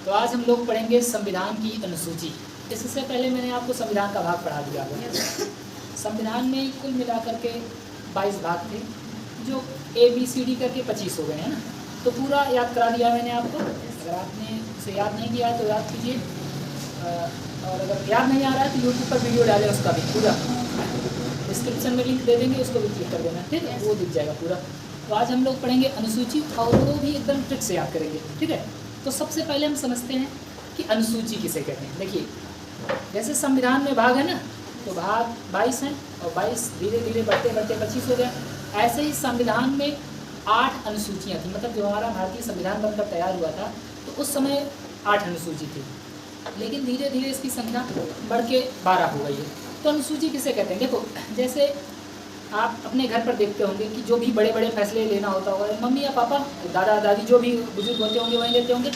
तो आज हम लोग पढ़ेंगे संविधान की अनुसूची। इससे पहले मैंने आपको संविधान का भाग पढ़ा दिया है। संविधान में कुल मिलाकर के 22 भाग थे, जो ABCD करके 25 हो गए हैं ना। तो पूरा याद करा दिया मैंने आपको। अगर आपने इसे याद नहीं किया तो याद कीजिए, और अगर याद नहीं आ रहा है तो यूट्यूब पर वीडियो डालें, उसका भी पूरा डिस्क्रिप्शन में लिंक दे देंगे, उसको भी क्लिक कर देना, ठीक है, वो दिख जाएगा पूरा। तो आज हम लोग पढ़ेंगे अनुसूची, और वो भी एकदम ट्रिक से याद करेंगे, ठीक है। तो सबसे पहले हम समझते हैं कि अनुसूची किसे कहते हैं। देखिए, जैसे संविधान में भाग है ना, तो भाग 22 हैं और 22 धीरे धीरे बढ़ते बढ़ते 25 हो गया। ऐसे ही संविधान में 8 अनुसूचियाँ थी, मतलब जो हमारा भारतीय संविधान बनकर तैयार हुआ था तो उस समय 8 अनुसूची थी, लेकिन धीरे धीरे इसकी संख्या बढ़ के 12 हो गई है। तो अनुसूची किसे कहते हैं? देखो, जैसे आप अपने घर पर देखते होंगे कि जो भी बड़े बड़े फैसले लेना होता होगा, मम्मी या पापा, दादा दादी, जो भी बुजुर्ग होते होंगे वही लेते होंगे,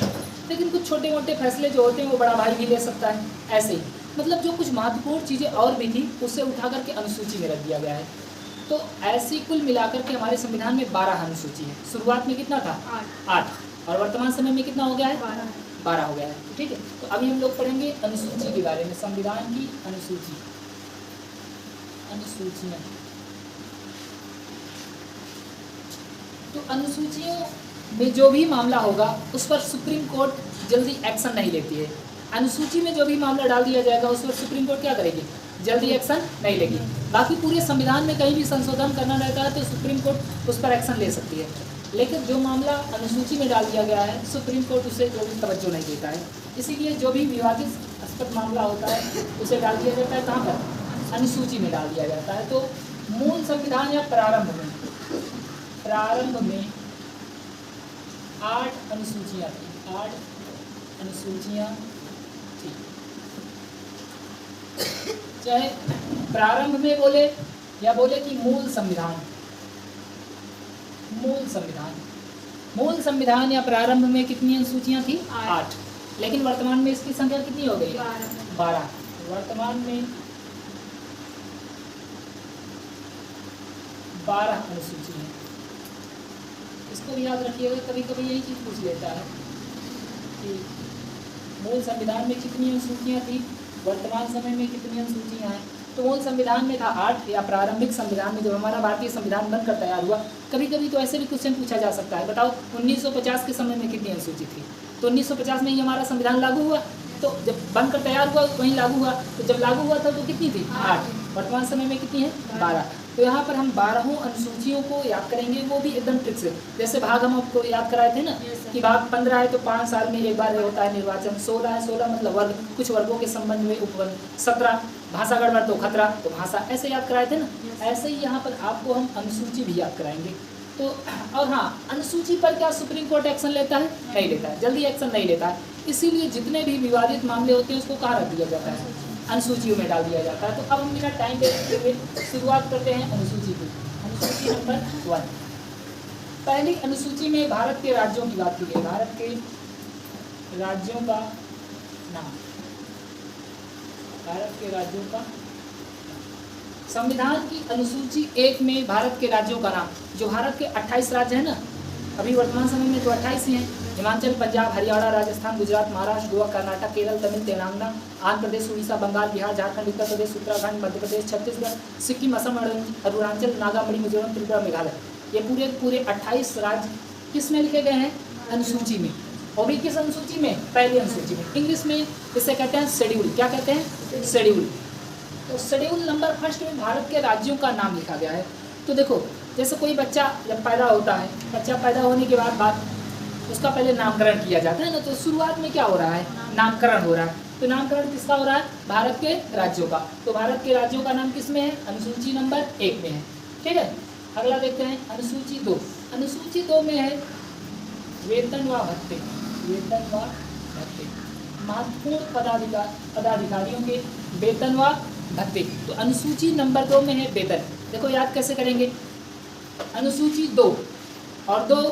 लेकिन कुछ छोटे मोटे फैसले जो होते हैं वो बड़ा भाई भी ले सकता है। ऐसे ही मतलब जो कुछ महत्वपूर्ण चीज़ें और भी थी उससे उठा करके अनुसूची में रख दिया गया है। तो ऐसी कुल मिलाकर के हमारे संविधान में 12 अनुसूची है। शुरुआत में कितना था? 8, और वर्तमान समय में कितना हो गया है? 12 हो गया है, ठीक है। तो अभी हम लोग पढ़ेंगे अनुसूची के बारे में, संविधान की अनुसूची, अनुसूचियाँ। तो अनुसूचियों में जो भी मामला होगा उस पर सुप्रीम कोर्ट जल्दी एक्शन नहीं लेती है। अनुसूची में जो भी मामला डाल दिया जाएगा उस पर सुप्रीम कोर्ट क्या करेगी? जल्दी एक्शन नहीं लेगी। बाकी पूरे संविधान में कहीं भी संशोधन करना रहता है तो सुप्रीम कोर्ट उस पर एक्शन ले सकती है, लेकिन जो मामला अनुसूची में डाल दिया गया है सुप्रीम कोर्ट उसे जल्दी तवज्जो नहीं देता है। इसीलिए जो भी विवादित मामला होता है उसे डाल दिया जाता है कहाँ पर? अनुसूची में डाल दिया जाता है। तो मूल संविधान या प्रारंभ में 8 अनुसूचियाँ थी, 8 अनुसूचियाँ थी। चाहे प्रारंभ में बोले या बोले कि मूल संविधान, मूल संविधान या प्रारंभ में कितनी अनुसूचियाँ थी? 8। लेकिन वर्तमान में इसकी संख्या कितनी हो गई? 12। वर्तमान में 12 अनुसूचियाँ। इसको भी याद रखिएगा, कभी कभी यही चीज़ पूछ लेता है कि मूल संविधान में कितनी अनुसूचियाँ थी, वर्तमान समय में कितनी अनुसूचियाँ हैं। तो मूल संविधान में था 8, या प्रारंभिक संविधान में जब हमारा भारतीय संविधान बनकर तैयार हुआ, कभी कभी तो ऐसे भी क्वेश्चन पूछा जा सकता है, बताओ 1950 के समय में कितनी अनुसूची थी? तो 1950 में ही हमारा संविधान लागू हुआ, तो जब बनकर तैयार हुआ वहीं लागू हुआ, तो जब लागू हुआ था तो कितनी थी? 8। वर्तमान समय में कितनी है? 12। तो यहाँ पर हम 12 अनुसूचियों को याद करेंगे, वो भी एकदम ट्रिक से। जैसे भाग हम आपको याद कराए थे ना कि भाग 15 है तो 5 साल में एक बार होता है निर्वाचन, 16 है, 16 मतलब वर्ग, कुछ वर्गों के संबंध में उपवन, 17 भाषा गड़बड़ तो खतरा, तो भाषा, ऐसे याद कराए थे ना। ऐसे ही यहाँ पर आपको हम अनुसूची भी याद कराएंगे। तो और हाँ, अनुसूची पर क्या सुप्रीम कोर्ट एक्शन लेता है? नहीं लेता है, जल्दी एक्शन नहीं लेता है। इसीलिए जितने भी विवादित मामले होते हैं उसको कहाँ रख दिया जाता है? अनुसूचियों में डाल दिया जाता है। तो अब हम बिना टाइम वेस्ट हुए शुरुआत करते हैं अनुसूची की। अनुसूची नंबर 1। पहली अनुसूची में भारत के राज्यों की बात की गई, भारत के राज्यों का नाम, भारत के राज्यों का। संविधान की अनुसूची 1 में भारत के राज्यों का नाम, जो भारत के 28 राज्य हैं ना, अभी वर्तमान समय में तो 28 ही हैं, हिमाचल, पंजाब, हरियाणा, राजस्थान, गुजरात, महाराष्ट्र, गोवा, कर्नाटक, केरल, तमिल, तेलंगाना, आंध्र प्रदेश, उड़ीसा, बंगाल, बिहार, झारखंड, उत्तर प्रदेश, उत्तराखंड, मध्य प्रदेश, छत्तीसगढ़, सिक्किम, असम, अरुणाचल, नागामणि, मिजोरम, त्रिपुरा, मेघालय, ये पूरे 28 राज्य किस में लिखे गए हैं? अनुसूची में। और भी किस अनुसूची में? पहली अनुसूची में। इंग्लिश में इसे कहते हैं शेड्यूल। क्या कहते हैं? शेड्यूल। तो शेड्यूल नंबर 1 में भारत के राज्यों का नाम लिखा गया है। तो देखो, जैसे कोई बच्चा जब पैदा होता है, बच्चा पैदा होने के बाद उसका पहले नामकरण किया जाता है ना, तो शुरुआत में क्या हो रहा है? नामकरण हो रहा है। तो नामकरण किसका हो रहा है? भारत के राज्यों का। तो भारत के राज्यों का नाम किस में है? अनुसूची नंबर 1 में है, ठीक है। अगला देखते हैं अनुसूची 2। अनुसूची 2 में है वेतन व भत्ते, वेतन व भत्ते, महत्वपूर्ण पदाधिकारियों के वेतन व भत्ते। तो अनुसूची नंबर 2 में है वेतन। देखो याद कैसे करेंगे? अनुसूची 2 और 2,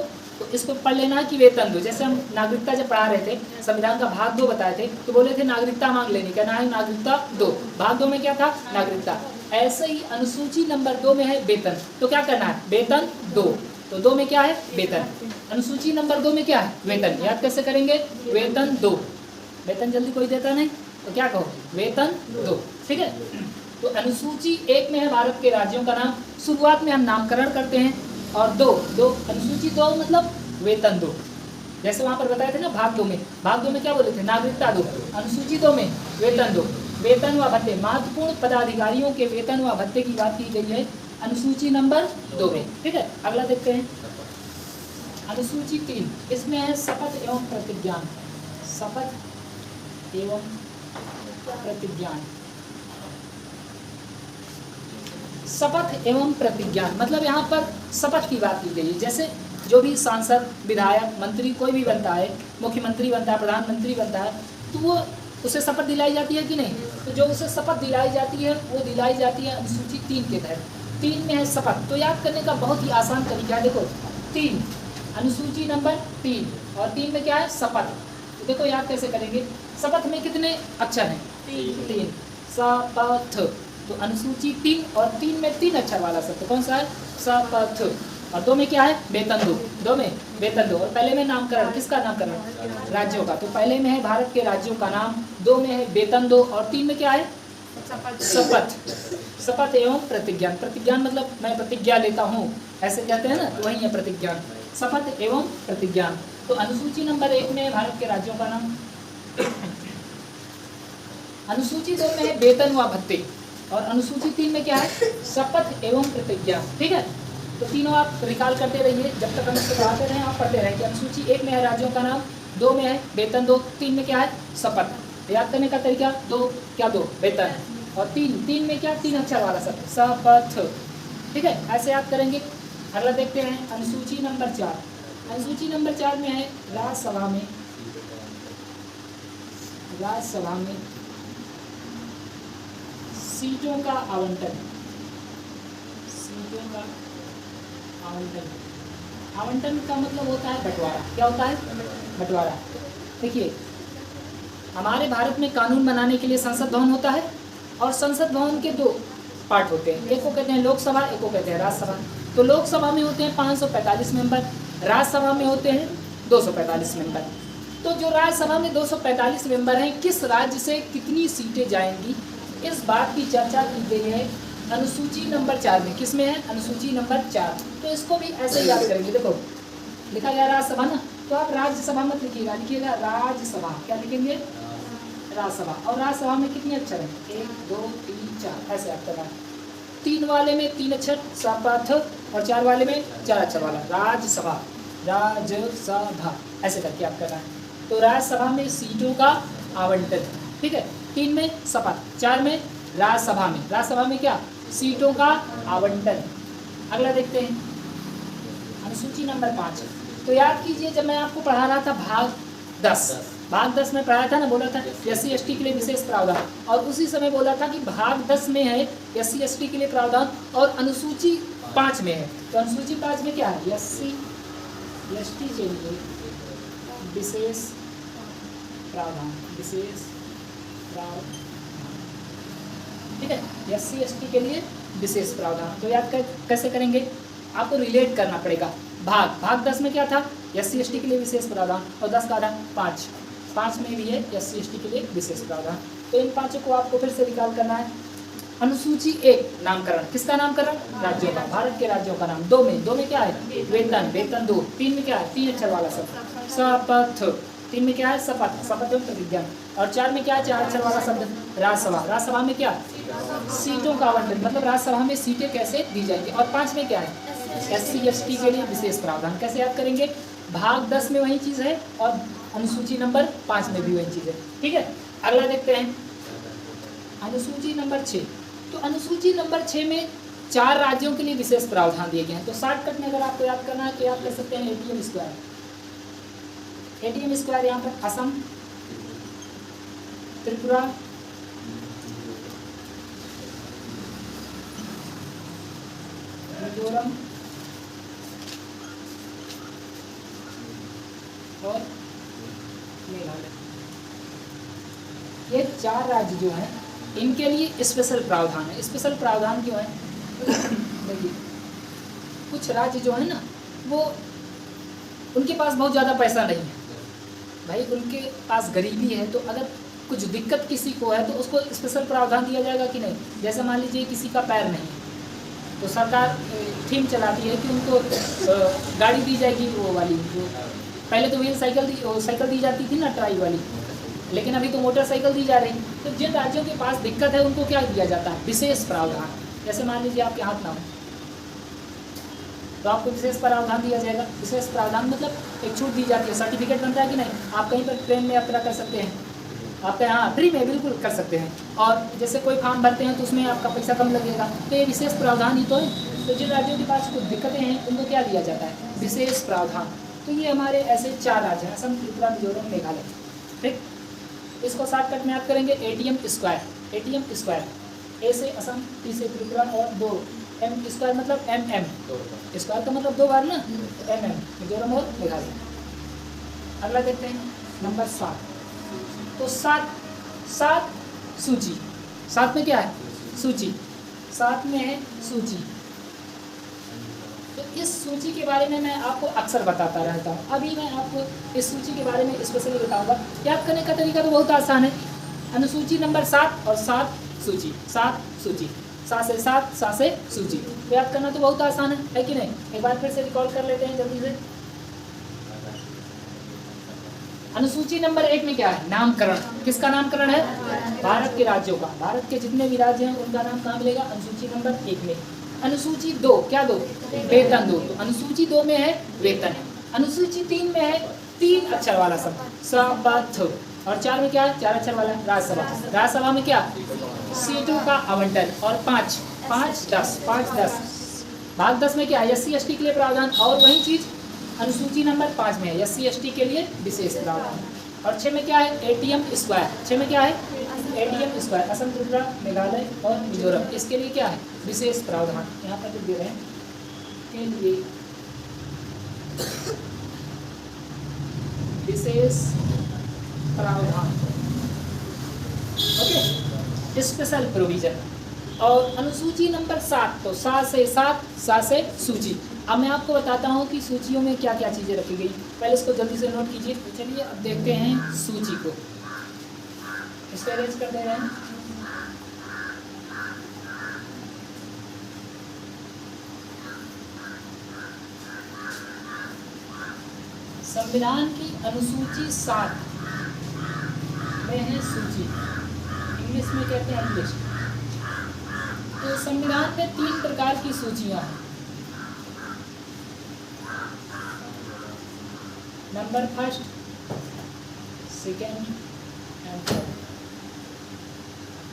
तो इसको पढ़ लेना कि वेतन 2। जैसे हम नागरिकता जब पढ़ा रहे थे, संविधान का भाग 2 बताए थे, तो बोले थे नागरिकता मांग लेनी, क्या ना है? नागरिकता 2। भाग 2 में क्या था? नागरिकता। ऐसे ही अनुसूची नंबर 2 में है वेतन। तो क्या करना है? वेतन 2। तो 2 में क्या है? वेतन। अनुसूची नंबर 2 में क्या है? वेतन। याद कैसे करेंगे? वेतन 2। वेतन जल्दी कोई देता नहीं तो क्या कहो? वेतन 2। ठीक है। तो अनुसूची 1 में है भारत के राज्यों का नाम, शुरुआत में हम नामकरण करते हैं, और 2 अनुसूची 2 मतलब वेतन 2। जैसे वहाँ पर बताए थे ना भाग 2 में क्या बोले थे? नागरिकता 2। अनुसूची 2 में वेतन 2। वेतन व भत्ते, महत्वपूर्ण पदाधिकारियों के वेतन व भत्ते की बात की गई है अनुसूची नंबर 2 में। ठीक है, अगला देखते हैं अनुसूची 3, इसमें है शपथ एवं प्रतिज्ञान। शपथ एवं प्रतिज्ञान। शपथ एवं प्रतिज्ञान मतलब यहाँ पर शपथ की बात की गई है। जैसे जो भी सांसद, विधायक, मंत्री कोई भी बनता है, मुख्यमंत्री बनता है, प्रधानमंत्री बनता है, तो वो उसे शपथ दिलाई जाती है कि नहीं? तो जो उसे शपथ दिलाई जाती है वो दिलाई जाती है अनुसूची 3 के तहत। 3 में है शपथ। तो याद करने का बहुत ही आसान तरीका है। देखो 3 अनुसूची नंबर 3 और 3 में क्या है? शपथ। तो देखो याद कैसे करेंगे? शपथ में कितने अक्षर हैं? 3। शपथ। तो अनुसूची 3 और 3 में 3 अक्षर वाला शब्द कौन सा है? शपथ। और 2 में क्या है? वेतन 2। 2 में वेतन 2। और पहले में नामकरण, किसका नामकरण? राज्यों का। तो पहले में है भारत के राज्यों का नाम, 2 में है वेतन 2 और 3 में क्या है? शपथ। शपथ एवं प्रतिज्ञान। प्रतिज्ञान मतलब मैं प्रतिज्ञा लेता हूँ, ऐसे कहते हैं ना, तो वही है प्रतिज्ञान। शपथ एवं प्रतिज्ञान। तो अनुसूची नंबर 1 में है भारत के राज्यों का नाम, अनुसूची 2 में है वेतन व भत्ते, और अनुसूची 3 में क्या है? शपथ एवं प्रतिज्ञा। ठीक है, तो तीनों आप रिकॉल करते रहिए, जब तक हम इसको पढ़ाते रहें आप पढ़ते रहें कि अनुसूची 1 में है राज्यों का नाम, 2 में है वेतन 2, 3 में क्या है? शपथ। याद करने का तरीका 2 क्या? 2 वेतन, और 3 में क्या? 3 अक्षर वाला शब्द शपथ। ठीक है, ऐसे याद करेंगे। अगला देखते हैं अनुसूची नंबर 4। अनुसूची नंबर 4 में है राज्यसभा में सीटों का आवंटन। सीटों का आवंटन का मतलब होता है बंटवारा। क्या होता है? बंटवारा। देखिए हमारे भारत में कानून बनाने के लिए संसद भवन होता है, और संसद भवन के 2 पार्ट होते हैं, एक को कहते हैं लोकसभा, एक को कहते हैं राज्यसभा। तो लोकसभा में होते हैं 545 मेंबर, राज्यसभा में होते हैं 245 मेंबर। तो जो राज्यसभा में 245 मेंबर हैं, किस राज्य से कितनी सीटें जाएंगी, इस बात की चर्चा की गई है अनुसूची नंबर 4 में। किस में है? अनुसूची नंबर 4। तो इसको भी ऐसे याद करेंगे। देखो लिखा गया राज्यसभा ना, तो आप राज्यसभा मत लिखिएगा, लिखिएगा राज्यसभा। क्या लिखेंगे? राज्यसभा। और राज्यसभा में कितने अक्षर हैं? 1 2 3 4, ऐसे आप करना। 3 वाले में 3 अक्षर शपथ, और 4 वाले में 4 अक्षर वाला राज्यसभा। राज्यसभा ऐसे करके आप करना है। तो राज्यसभा में सीटों का आवंटन। ठीक है, 3 में शपथ, 4 में राज्यसभा में। राज्यसभा में क्या? सीटों का आवंटन। अगला देखते हैं अनुसूची नंबर 5। तो याद कीजिए जब मैं आपको पढ़ा रहा था भाग 10 में पढ़ाया था ना, बोला था SC ST के लिए विशेष प्रावधान, और उसी समय बोला था कि भाग 10 में है SC ST के लिए प्रावधान और अनुसूची 5 में है। तो अनुसूची 5 में क्या है? SC ST के लिए विशेष प्रावधान। ठीक है, SC ST के लिए विशेष प्रावधान। तो याद कैसे करेंगे? आपको रिलेट करना पड़ेगा। भाग 10 में क्या था? SC ST के लिए विशेष प्रावधान, और 10 का आधा 5 में भी है SC ST के लिए विशेष प्रावधान। तो इन 5 को आपको फिर से रिकॉल करना है। अनुसूची 1 नामकरण, किसका नामकरण? राज्यों का, भारत के राज्यों का नाम। 2 में क्या है? वेतन 2। 3 में क्या है? 3 अक्षर वाला शब्द शपथ। 3 में क्या है? शपथ एवं प्रतिज्ञा। और 4 में क्या है? 4 अक्षर वाला शब्द राज्यसभा में क्या? सीटों का आवंटन, मतलब राज्यसभा में सीटें कैसे दी जाएंगी। और 5 में क्या है? SC ST के लिए विशेष प्रावधान। कैसे याद करेंगे? भाग 10 में वही चीज़ है और अनुसूची नंबर 5 में भी वही चीज़ है। ठीक है, अगला देखते हैं अनुसूची नंबर 6। तो अनुसूची नंबर 6 में 4 राज्यों के लिए विशेष प्रावधान दिए गए हैं। तो शॉर्टकट में अगर आपको याद करना है तो याद कर सकते हैं ATM स्क्वायर। यहाँ पर असम, त्रिपुरा, मिजोरम और मेघालय, ये 4 राज्य जो हैं इनके लिए स्पेशल प्रावधान है। स्पेशल प्रावधान क्यों है? देखिए कुछ राज्य जो है ना वो उनके पास बहुत ज़्यादा पैसा नहीं है भाई, उनके पास गरीबी है, तो अगर कुछ दिक्कत किसी को है तो उसको स्पेशल प्रावधान दिया जाएगा कि नहीं। जैसे मान लीजिए किसी का पैर नहीं है तो सरकार थीम चलाती है कि उनको गाड़ी दी जाएगी, वो वाली जो पहले तो व्हील साइकिल दी जाती थी ना, ट्राई वाली, लेकिन अभी तो मोटरसाइकिल दी जा रही। तो जिन राज्यों के पास दिक्कत है उनको क्या दिया जाता है, विशेष प्रावधान। जैसे मान लीजिए आपके हाथ ना हो तो आपको विशेष प्रावधान दिया जाएगा। विशेष प्रावधान मतलब एक छूट दी जाती है, सर्टिफिकेट बनता है कि नहीं, आप कहीं पर ट्रेन में यात्रा कर सकते हैं, आपके यहाँ फ्री में बिल्कुल कर सकते हैं। और जैसे कोई फॉर्म भरते हैं तो उसमें आपका पैसा कम लगेगा, तो ये विशेष प्रावधान ही तो है। तो जिन राज्यों के पास कुछ दिक्कतें हैं उनको क्या दिया जाता है, विशेष प्रावधान। तो ये हमारे ऐसे 4 राज्य हैं, असम, त्रिपुरा, मिजोरम, मेघालय। ठीक, इसको शॉर्टकट में आप करेंगे ATM स्क्वायर। ATM स्क्वायर, ए से असम, टी से त्रिपुरा और 2 M स्क्वायर मतलब MM, स्क्वायर का मतलब 2 बार ना, तो MM, मिजोरम और मेघालय। अगला देखते हैं नंबर 7। तो 7 सूची, 7 में क्या है, सूची, 7 में है सूची। तो इस सूची के बारे में मैं आपको अक्सर बताता रहता हूँ। अभी मैं आपको इस सूची के बारे में स्पेशली बताऊंगा। याद करने का तरीका तो बहुत आसान है, अनुसूची नंबर 7 और 7 सूची, 7 सूची, 7 से 7, 7 से सूची। तो याद करना तो बहुत आसान है कि नहीं। एक बार फिर से रिकॉल कर लेते हैं जल्दी से। अनुसूची नंबर 1 में क्या है, नामकरण। किसका नामकरण है, भारत के राज्यों का। भारत के जितने भी राज्य हैं उनका नाम कहाँ मिलेगा, अनुसूची नंबर 1 में। अनुसूची 2, क्या 2, वेतन 2। तो अनुसूची 2 में है वेतन। अनुसूची 3 में है 3 अक्षर वाला शब्द शपथ, और 4 में क्या है, 4 अक्षर वाला राज्यसभा। राज्यसभा में क्या, सीटों का आवंटन। और 5, 5, 10, 5, 10 भाग 10 में क्या है, SC ST के लिए प्रावधान। और वही चीज अनुसूची नंबर 5 में है, SC ST के लिए विशेष प्रावधान। और 6 में क्या है, ATM स्क्वायर। 6 में क्या है, ATM स्क्वायर, असम, त्रिपुरा, मेघालय और मिजोरम, इसके लिए क्या है, विशेष प्रावधान। यहाँ पर लिख दे रहे हैं के लिए विशेष प्रावधान, ओके, स्पेशल प्रोविजन। और अनुसूची नंबर 7, तो 7 से 7, 7 से सूची। अब मैं आपको बताता हूँ कि सूचियों में क्या क्या चीज़ें रखी गई। पहले इसको जल्दी से नोट कीजिए। तो चलिए अब देखते हैं सूची को, इसको अरेंज कर दे रहे हैं। संविधान की अनुसूची 7 में है सूची, इंग्लिश में कहते हैं लिस्ट। तो संविधान में 3 प्रकार की सूचियां हैं। Number 1, 2 and 3।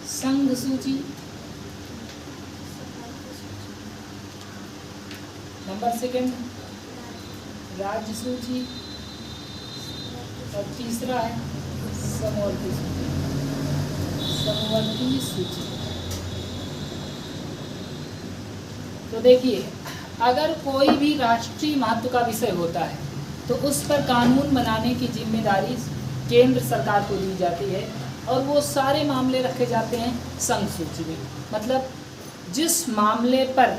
संघ सूची, नंबर 2 राज्य सूची, और तीसरा है समवर्ती सूची। समवर्ती सूची, तो देखिए, अगर कोई भी राष्ट्रीय महत्व का विषय होता है तो उस पर कानून बनाने की जिम्मेदारी केंद्र सरकार को दी जाती है, और वो सारे मामले रखे जाते हैं संघ सूची में। मतलब जिस मामले पर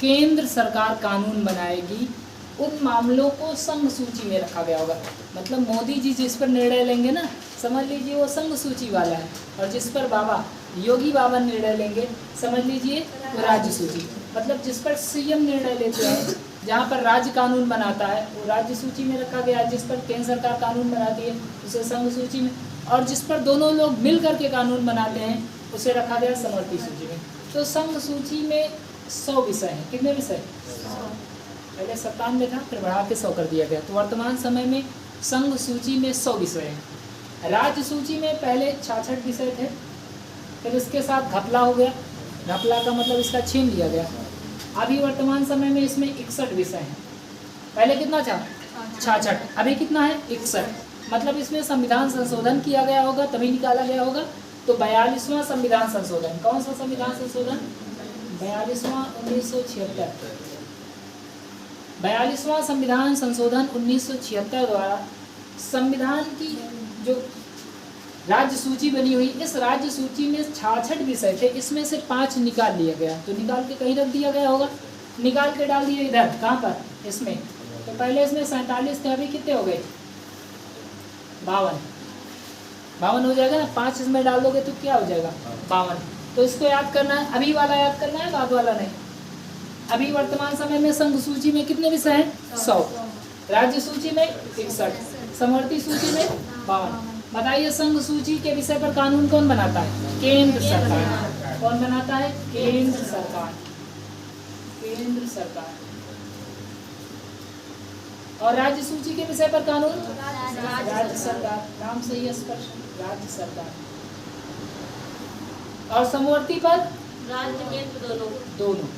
केंद्र सरकार कानून बनाएगी उन मामलों को संघ सूची में रखा गया होगा। मतलब मोदी जी जिस पर निर्णय लेंगे ना, समझ लीजिए वो संघ सूची वाला है, और जिस पर बाबा योगी बाबा निर्णय लेंगे समझ लीजिए वो राज्य सूची। मतलब जिस पर CM निर्णय लेते हैं, जहाँ पर राज्य कानून बनाता है, वो राज्य सूची में रखा गया है। जिस पर केंद्र सरकार कानून बनाती है उसे संघ सूची में, और जिस पर दोनों लोग मिल करके कानून बनाते हैं उसे रखा गया समवर्ती सूची में। तो संघ सूची में 100 विषय हैं। कितने विषय, पहले 97 था, फिर बढ़ा के 100 कर दिया गया। तो वर्तमान समय में संघ सूची में 100 विषय हैं। राज्य सूची में पहले 66 विषय थे, फिर इसके साथ घपला हो गया। घपला का मतलब इसका छीन लिया गया। अभी वर्तमान समय में इसमें 61 विषय हैं। पहले कितना था, 66, अभी कितना है, 61। मतलब इसमें संविधान संशोधन किया गया होगा तभी निकाला गया होगा। तो 42वां संविधान संशोधन, कौन सा संविधान संशोधन, 42वां 1976। 42वां संविधान संशोधन 1976 द्वारा संविधान की जो राज्य सूची बनी हुई, इस राज्य सूची में 66 विषय थे, इसमें से 5 निकाल लिया गया। तो निकाल के कहीं रख दिया गया होगा, निकाल के डाल दिया इधर, कहाँ पर, इसमें तो पहले इसमें 47 थे, अभी कितने हो गए? 52 हो जाएगा ना। 5 इसमें डाल दोगे तो क्या हो जाएगा? 52। तो इसको याद करना है, अभी वाला याद करना है, बाद वाला नहीं। अभी वर्तमान समय में संघ सूची में कितने विषय हैं? 100। राज्य सूची में 61, समवर्ती सूची में 52। बताइए संघ सूची के विषय पर कानून कौन बनाता है? केंद्र सरकार। कौन बनाता है? केंद्र सरकार। केंद्र सरकार। और राज्य सूची के विषय पर कानून? राज्य सरकार। नाम से ही स्पष्ट, राज्य सरकार। और समवर्ती पर? राज्य केंद्र दोनों।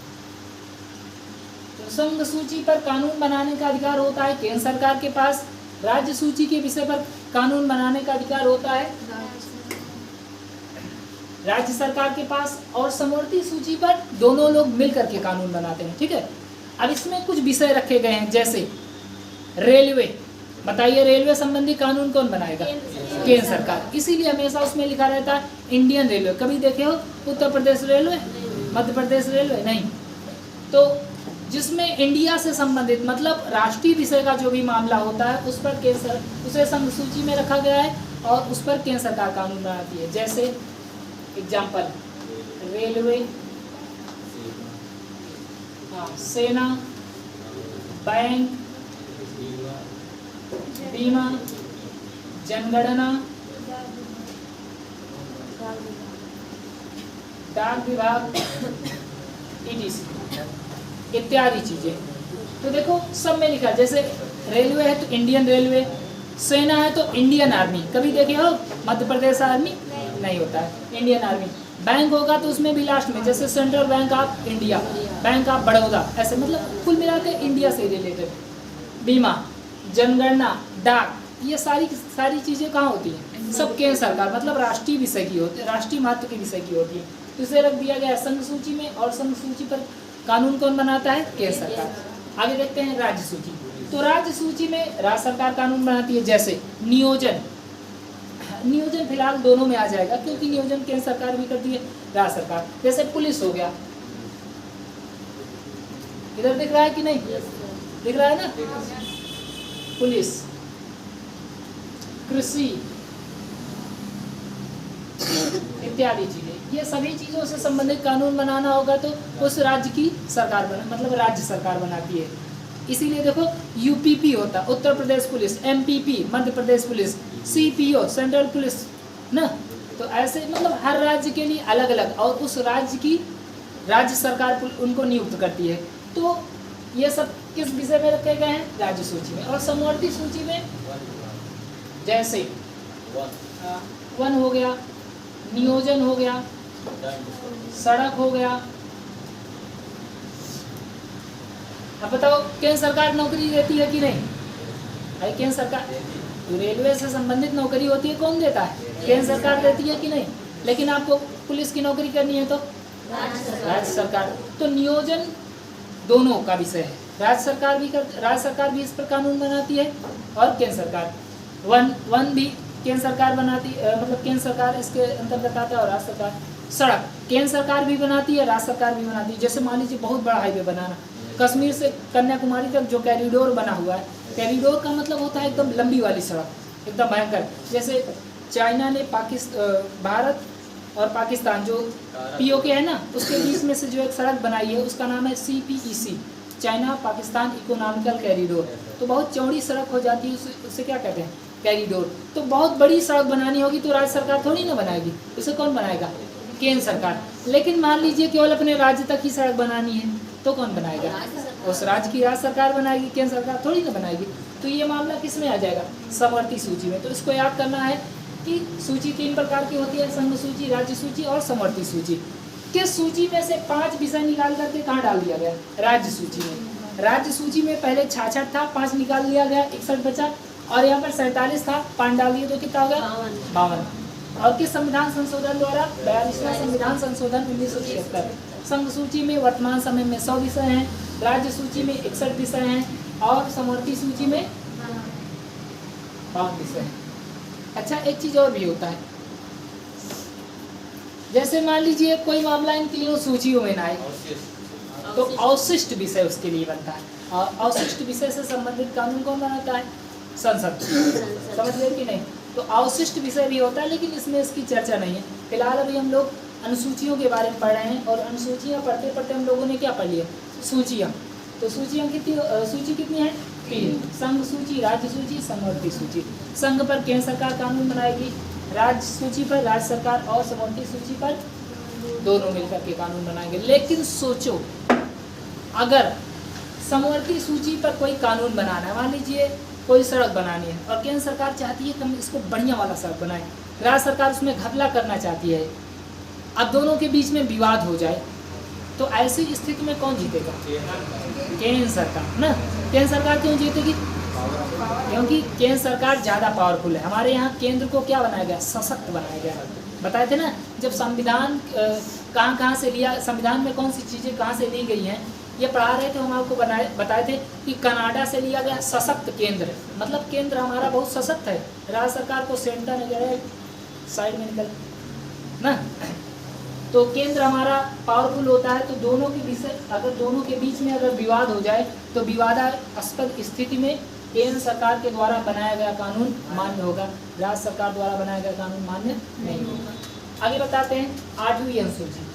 तो संघ सूची पर कानून बनाने का अधिकार होता है केंद्र सरकार के पास, राज्य सूची के विषय पर कानून बनाने का अधिकार होता है राज्य सरकार के पास, और समवर्ती सूची पर दोनों लोग मिलकर के कानून बनाते हैं। ठीक है, अब इसमें कुछ विषय रखे गए हैं, जैसे रेलवे। बताइए रेलवे संबंधी कानून कौन बनाएगा? केंद्र सरकार। इसीलिए हमेशा उसमें लिखा रहता है इंडियन रेलवे। कभी देखे हो उत्तर प्रदेश रेलवे, मध्य प्रदेश रेलवे? नहीं। तो जिसमें इंडिया से संबंधित मतलब राष्ट्रीय विषय का जो भी मामला होता है उस पर केंद्र, उसे संघ सूची में रखा गया है और उस पर केंद्र सरकार कानून बनाती है। जैसे एग्जाम्पल, रेलवे, सेना, बैंक, बीमा, जनगणना, डाक विभाग, ETC इत्यादि चीजें। तो देखो सब में लिखा, जैसे रेलवे है तो इंडियन रेलवे, सेना है तो इंडियन आर्मी। कभी देखे हो मध्य प्रदेश आर्मी? नहीं होता है, इंडियन आर्मी। बैंक होगा तो उसमें भी लास्ट में, जैसे central bank of India, bank of Baroda, ऐसे मतलब कुल मिला के इंडिया से रिलेटेड। बीमा, जनगणना, डाक, ये सारी चीजें कहाँ होती हैं? सब केंद्र सरकार मतलब राष्ट्रीय विषय की होती है, राष्ट्रीय महत्व के विषय की होती है। तो इसे रख दिया गया संघ सूची में, और संघ सूची पर कानून कौन बनाता है? केंद्र सरकार। आगे देखते हैं राज्य सूची। तो राज्य सूची में राज्य सरकार कानून बनाती है। जैसे नियोजन, नियोजन फिलहाल दोनों में आ जाएगा क्योंकि नियोजन केंद्र सरकार भी करती है, राज्य सरकार। जैसे पुलिस हो गया, इधर दिख रहा है कि नहीं? दिख रहा है ना? पुलिस, कृषि इत्यादि चीजें, ये सभी चीजों से संबंधित कानून बनाना होगा तो उस राज्य की सरकार मतलब राज्य सरकार बनाती है। इसीलिए देखो UPP होता, Uttar Pradesh police, MPP Madhya Pradesh police, CPO central police ना। तो ऐसे मतलब हर राज्य के लिए अलग अलग, और उस राज्य की राज्य सरकार उनको नियुक्त करती है। तो ये सब किस विषय में रखे गए हैं? राज्य सूची में। और समवर्ती सूची में जैसे वन हो गया, नियोजन हो गया, सड़क हो गया। अब बताओ केंद्र सरकार नौकरी देती है कि नहीं? भाई केंद्र सरकार, तो रेलवे से संबंधित नौकरी होती है, कौन देता है? केंद्र सरकार देती है कि नहीं? लेकिन आपको पुलिस की नौकरी करनी है तो राज्य सरकार। तो नियोजन दोनों का विषय है, राज्य सरकार भी इस पर कानून बनाती है और केंद्र सरकार। वन भी केंद्र सरकार बनाती मतलब केंद्र सरकार इसके अंतर्गत आता है, और राज्य सरकार। सड़क केंद्र सरकार भी बनाती है, राज्य सरकार भी बनाती है। जैसे मान लीजिए बहुत बड़ा हाईवे बनाना, कश्मीर से कन्याकुमारी तक जो कैरिडोर बना हुआ है, कैरिडोर का मतलब होता है एकदम लंबी वाली सड़क, एकदम भयंकर। जैसे चाइना ने भारत और पाकिस्तान जो POK है ना, उसके बीच में से जो एक सड़क बनाई है उसका नाम है CPEC, China Pakistan economical corridor. तो बहुत चौड़ी सड़क हो जाती है, उसे क्या कहते हैं? कैरिडोर। तो बहुत बड़ी सड़क बनानी होगी तो राज्य सरकार थोड़ी ना बनाएगी, उसे कौन बनाएगा? केंद्र सरकार। लेकिन मान लीजिए केवल अपने राज्य तक ही सड़क बनानी है तो कौन बनाएगा? उस राज्य की राज्य सरकार बनाएगी, केंद्र सरकार थोड़ी ना बनाएगी। तो ये मामला किस में आ जाएगा? समवर्ती सूची में। तो इसको याद करना है कि सूची 3 प्रकार की होती है, संघ सूची, राज्य सूची और समवर्ती सूची। किस सूची में से 5 विषय निकाल करके कहाँ डाल दिया गया? राज्य सूची में। राज्य सूची में पहले 66 था, 5 निकाल दिया गया, 61 बचा, और यहाँ पर 47 था, 5 डाल दिए तो कितना हो गया? 52। और किस संविधान संशोधन द्वारा? 42वां संविधान संशोधन 1976। संघ सूची में वर्तमान समय में 100 विषय हैं, राज्य सूची में 61 विषय हैं और समवर्ती सूची में 52 विषय हैं। अच्छा, एक चीज और भी होता है, जैसे मान लीजिए कोई मामला इन तीनों सूचियों में ना आए तो अवशिष्ट विषय उसके लिए बनता है। और अवशिष्ट विषय से संबंधित कानून कौन बनाता है? संसद। समझ गए कि नहीं? तो अवशिष्ट विषय भी होता है, लेकिन इसमें इसकी चर्चा नहीं है। फिलहाल अभी हम लोग अनुसूचियों के बारे में पढ़ रहे हैं, और अनुसूचियाँ पढ़ते पढ़ते हम लोगों ने क्या पढ़ लिया? सूचियाँ। तो सूचियाँ कितनी, सूची कितनी है? 3। संघ सूची, राज्य सूची, समवर्ती सूची। संघ पर केंद्र सरकार कानून बनाएगी, राज्य सूची पर राज्य सरकार, और समवर्ती सूची पर दोनों मिलकर के कानून बनाएंगे। लेकिन सोचो, अगर समवर्ती सूची पर कोई कानून बनाना है, मान लीजिए कोई सड़क बनानी है और केंद्र सरकार चाहती है कि हम इसको बढ़िया वाला सड़क बनाएं, राज्य सरकार उसमें घपला करना चाहती है, अब दोनों के बीच में विवाद हो जाए, तो ऐसी स्थिति में कौन जीतेगा? केंद्र सरकार ना। केंद्र सरकार क्यों जीतेगी? क्योंकि केंद्र सरकार ज़्यादा पावरफुल है। हमारे यहाँ केंद्र को क्या बनाया गया? सशक्त बनाया गया। बताए थे ना, जब संविधान कहाँ से लिया, संविधान में कौन सी चीज़ें कहाँ से ली गई हैं, ये पढ़ा रहे थे हम आपको, बताए थे कि कनाडा से लिया गया सशक्त केंद्र, मतलब केंद्र हमारा बहुत सशक्त है, राज्य सरकार को सेंटर नहीं, साइड में निकल ना, तो केंद्र हमारा पावरफुल होता है। तो दोनों के विषय, अगर दोनों के बीच में अगर विवाद हो जाए तो विवादास्पद स्थिति में केंद्र सरकार के द्वारा बनाया गया कानून मान्य होगा, राज्य सरकार द्वारा बनाया गया कानून मान्य नहीं होगा। आगे बताते हैं 8वीं अनुसूची।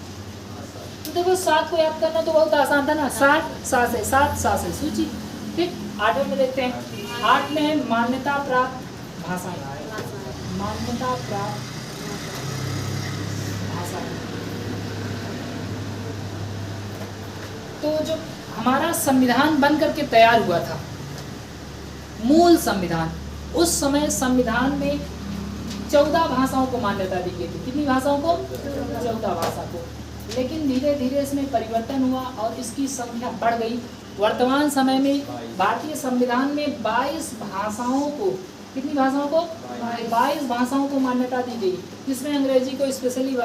तो देखो 7 को याद करना तो बहुत आसान था ना, 7 से सूची। ठीक, 8वें में देखते हैं। 8 में है मान्यता प्राप्त भाषाएं। मान्यता प्राप्त भाषाएं। तो जो हमारा संविधान बन करके तैयार हुआ था, मूल संविधान, उस समय संविधान में 14 भाषाओं को मान्यता दी गई थी। कितनी भाषाओं को? 14 भाषा को। लेकिन धीरे धीरे इसमें परिवर्तन हुआ और इसकी संख्या बढ़ गई। वर्तमान समय में भारतीय संविधान में 22 भाषाओं को, कितनी भाषाओं को? 22 भाषाओं को मान्यता दी गई, जिसमें अंग्रेजी को स्पेशली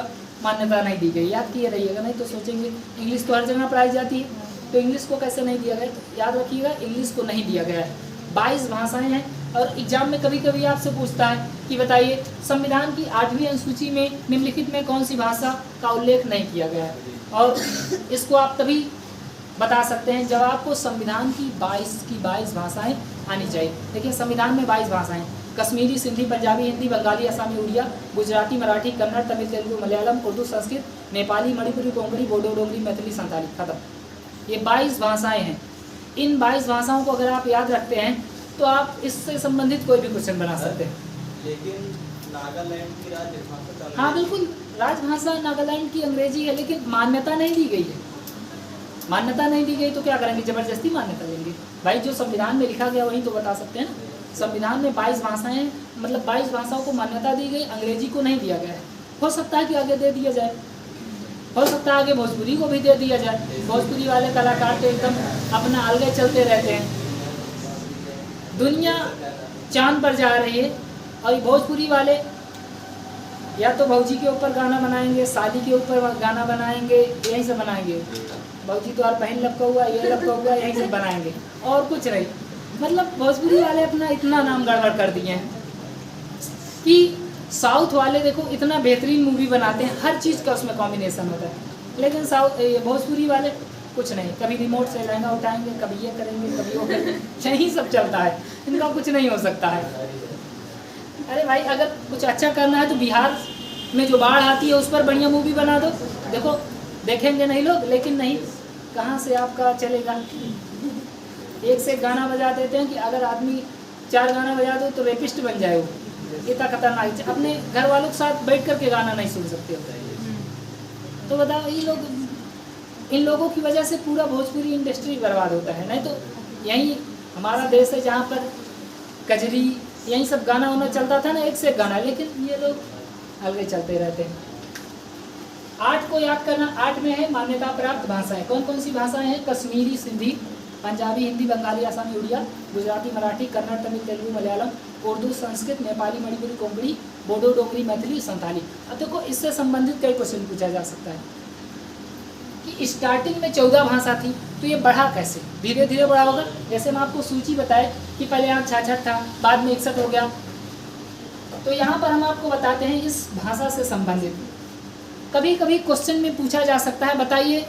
मान्यता नहीं दी गई। याद किए रहिएगा, नहीं तो सोचेंगे इंग्लिश तो हर जगह पढ़ाई जाती है, तो इंग्लिश को कैसे नहीं दिया गया? तो याद रखिएगा, इंग्लिश को नहीं दिया गया है। 22 भाषाएं हैं। और एग्जाम में कभी कभी आपसे पूछता है कि बताइए संविधान की 8वीं अनुसूची में निम्नलिखित में कौन सी भाषा का उल्लेख नहीं किया गया है, और इसको आप तभी बता सकते हैं जब आपको संविधान की 22 भाषाएं आनी चाहिए। देखिए संविधान में 22 भाषाएं, कश्मीरी, सिंधी, पंजाबी, हिंदी, बंगाली, असमी, उड़िया, गुजराती, मराठी, कन्नड़, तमिल, तेलुगु, मलयालम, उर्दू, संस्कृत, नेपाली, मणिपुरी, कोंकणी, बोडो, डोगरी, मैथिली, संताली, खत्म। ये 22 भाषाएं हैं। इन 22 भाषाओं को अगर आप याद रखते हैं तो आप इससे संबंधित कोई भी क्वेश्चन बना सकते हैं। लेकिन नागालैंड की राजभाषा, हाँ बिल्कुल, राजभाषा नागालैंड की अंग्रेजी है, लेकिन मान्यता नहीं दी गई है। मान्यता नहीं दी गई तो क्या करेंगे? जबरदस्ती मान्यता देंगे? भाई जो संविधान में लिखा गया वही तो बता सकते हैं ना। संविधान में 22 भाषाएं, मतलब 22 भाषाओं को मान्यता दी गई, अंग्रेजी को नहीं दिया गया है। हो सकता है कि आगे दे दिया जाए, हो सकता है आगे भोजपुरी को भी दे दिया जाए। भोजपुरी वाले कलाकार तो एकदम अपना अलगे चलते रहते हैं, दुनिया चांद पर जा रही है, और भोजपुरी वाले या तो भौजी के ऊपर गाना बनाएंगे, शादी के ऊपर गाना बनाएंगे, यहीं से बनाएंगे। भौजी तो और बहन लपका हुआ, ये लपका हुआ, यहीं से बनाएंगे, और कुछ नहीं। मतलब भोजपुरी वाले अपना इतना नाम गड़बड़ कर दिए हैं कि साउथ वाले देखो इतना बेहतरीन मूवी बनाते हैं, हर चीज़ का उसमें कॉम्बिनेशन होता है, लेकिन भोजपुरी वाले कुछ नहीं, कभी रिमोट से लहंगा उठाएंगे, कभी ये करेंगे, कभी वो करेंगे, यही सब चलता है, इनका कुछ नहीं हो सकता है। अरे भाई अगर कुछ अच्छा करना है तो बिहार में जो बाढ़ आती है उस पर बढ़िया मूवी बना दो, देखो देखेंगे नहीं लोग, लेकिन नहीं, कहाँ से आपका चलेगा। एक से एक गाना बजा देते हैं कि अगर आदमी 4 गाना बजा दो तो रेपिस्ट बन जाए वो, इतना खतरनाक। अपने घर वालों के साथ बैठ कर के गाना नहीं सुन सकते होता है। तो बताओ ये लोग, इन लोगों की वजह से पूरा भोजपुरी इंडस्ट्री बर्बाद होता है। नहीं तो यही हमारा देश है जहाँ पर कजरी यही सब गाना वाना चलता था ना, एक से एक गाना, लेकिन ये लोग अलगे चलते रहते हैं। 8 को याद करना। 8 में है मान्यता प्राप्त भाषाएं। कौन कौन सी भाषाएं हैं? कश्मीरी, सिंधी, पंजाबी, हिंदी, बंगाली, असमी, उड़िया, गुजराती, मराठी, कन्नड़, तमिल, तेलुगु, मलयालम, उर्दू, संस्कृत, नेपाली, मणिपुरी, कोंकणी, बोडो, डोगरी, मैथिली, संताली। अब देखो इससे संबंधित कई क्वेश्चन पूछा जा सकता है कि स्टार्टिंग में 14 भाषा थी तो ये बढ़ा कैसे? धीरे धीरे बढ़ा होगा। जैसे मैं आपको सूची बताए कि पहले यहाँ 66 था, बाद में 61 हो गया। तो यहाँ पर हम आपको बताते हैं इस भाषा से संबंधित कभी कभी क्वेश्चन में पूछा जा सकता है, बताइए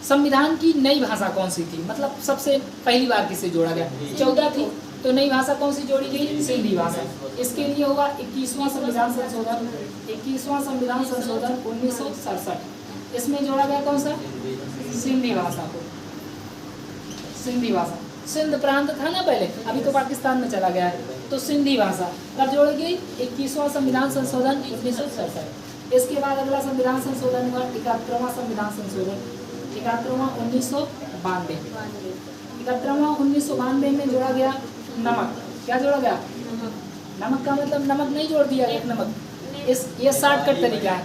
संविधान की नई भाषा कौन सी थी, मतलब सबसे पहली बार किसे जोड़ा गया? 14 थी, तो नई भाषा कौन सी जोड़ी गई? सिंधी भाषा। इसके लिए होगा 21वां संविधान संशोधन, 21वां संविधान संशोधन 1967। इसमें जोड़ा गया कौन सा? सिंधी भाषा को। सिंधी भाषा, सिंध प्रांत था ना पहले, अभी तो पाकिस्तान में चला गया है, तो सिंधी भाषा कब जोड़ी गई? 21वां संविधान संशोधन 1967। इसके बाद अगला संविधान संशोधन हुआ 71वां संविधान संशोधन, 71वां 1992। 71वां 1992 में जोड़ा गया नमक। क्या जोड़ा गया? नमक का मतलब नमक नहीं जोड़ दिया, एक नमक। ये शॉर्टकट तरीका है।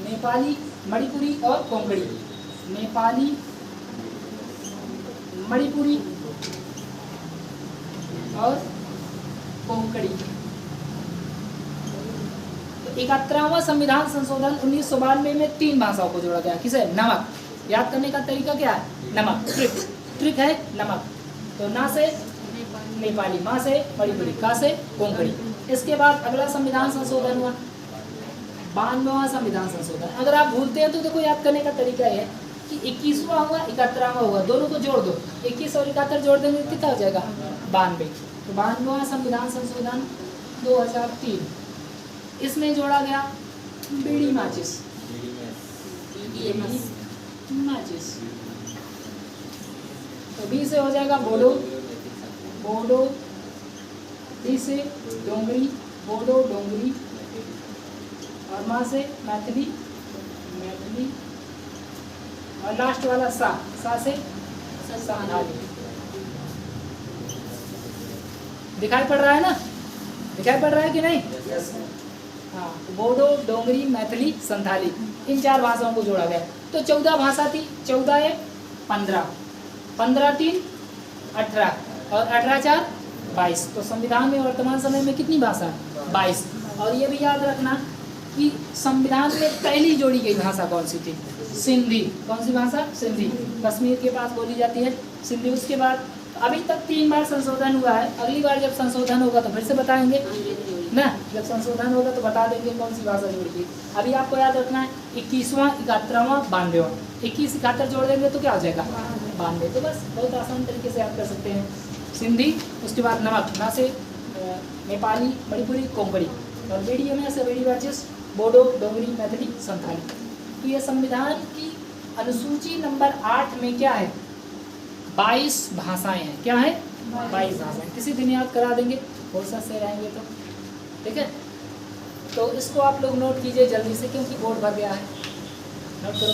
नेपाली, मणिपुरी और कोंकणी। नेपाली, मणिपुरी और कोंकणी। 71वां संविधान संशोधन 1992 में 3 भाषाओं को जोड़ा गया। किसे? नमक। याद करने का तरीका क्या है? नमक, ट्रिक है नमक। तो ना से नेपाली, माँ से मणिपुरी, का से कोंकणी। इसके बाद अगला संविधान संशोधन हुआ 92वां संविधान संशोधन। अगर आप भूलते हैं तो देखो याद करने का तरीका है कि 21वां हुआ 71वां हुआ, दोनों को जोड़ दो, 21 और 71 जोड़ देंगे कितना हो जाएगा? 92। तो 92वां संविधान संशोधन 2003। इसमें जोड़ा गया बीड़ी माचिस। माचिस। तो बी से हो जाएगा बोडो, बोडो। डी से डोंगरी, बोडो डोंगरी। और माँ से मैथिली, मैथिली। और लास्ट वाला सा से संथाली। दिखाई पड़ रहा है ना? दिखाई पड़ रहा है कि नहीं? हाँ, बोडो, डोंगरी, मैथिली, संथाली, इन 4 भाषाओं को जोड़ा गया। तो 14 भाषा थी, 14 है 15, 15 3 18 और 18 4 22। तो संविधान में वर्तमान समय में कितनी भाषा है? 22। और ये भी याद रखना कि संविधान में पहली जोड़ी गई भाषा कौन सी थी? सिंधी। कौन सी भाषा? सिंधी। कश्मीर के पास बोली जाती है सिंधी। उसके बाद अभी तक 3 बार संशोधन हुआ है, अगली बार जब संशोधन होगा तो फिर से बताएंगे ना, जब संशोधन होगा तो बता देंगे कौन सी भाषा जोड़ी गई। अभी आपको याद रखना है 21वां, 71वां, 92वां। 21 71 जोड़ देंगे तो क्या हो जाएगा? 92। तो बस बहुत आसान तरीके से याद कर सकते हैं। सिंधी, उसके बाद नमक, ना से नेपाली, मणिपुरी, कोंकणी। और वीडियो में से वीडियो बैचेस बोडो, डोगरी, मैथिली, संथाली। तो ये संविधान की अनुसूची नंबर 8 में क्या है? 22 भाषाएं हैं। क्या है? 22 भाषाएं। किसी दिन याद करा देंगे, बहुत सा से रहेंगे तो ठीक है। तो इसको आप लोग नोट कीजिए जल्दी से, क्योंकि बोर्ड भर गया है। नोट करो।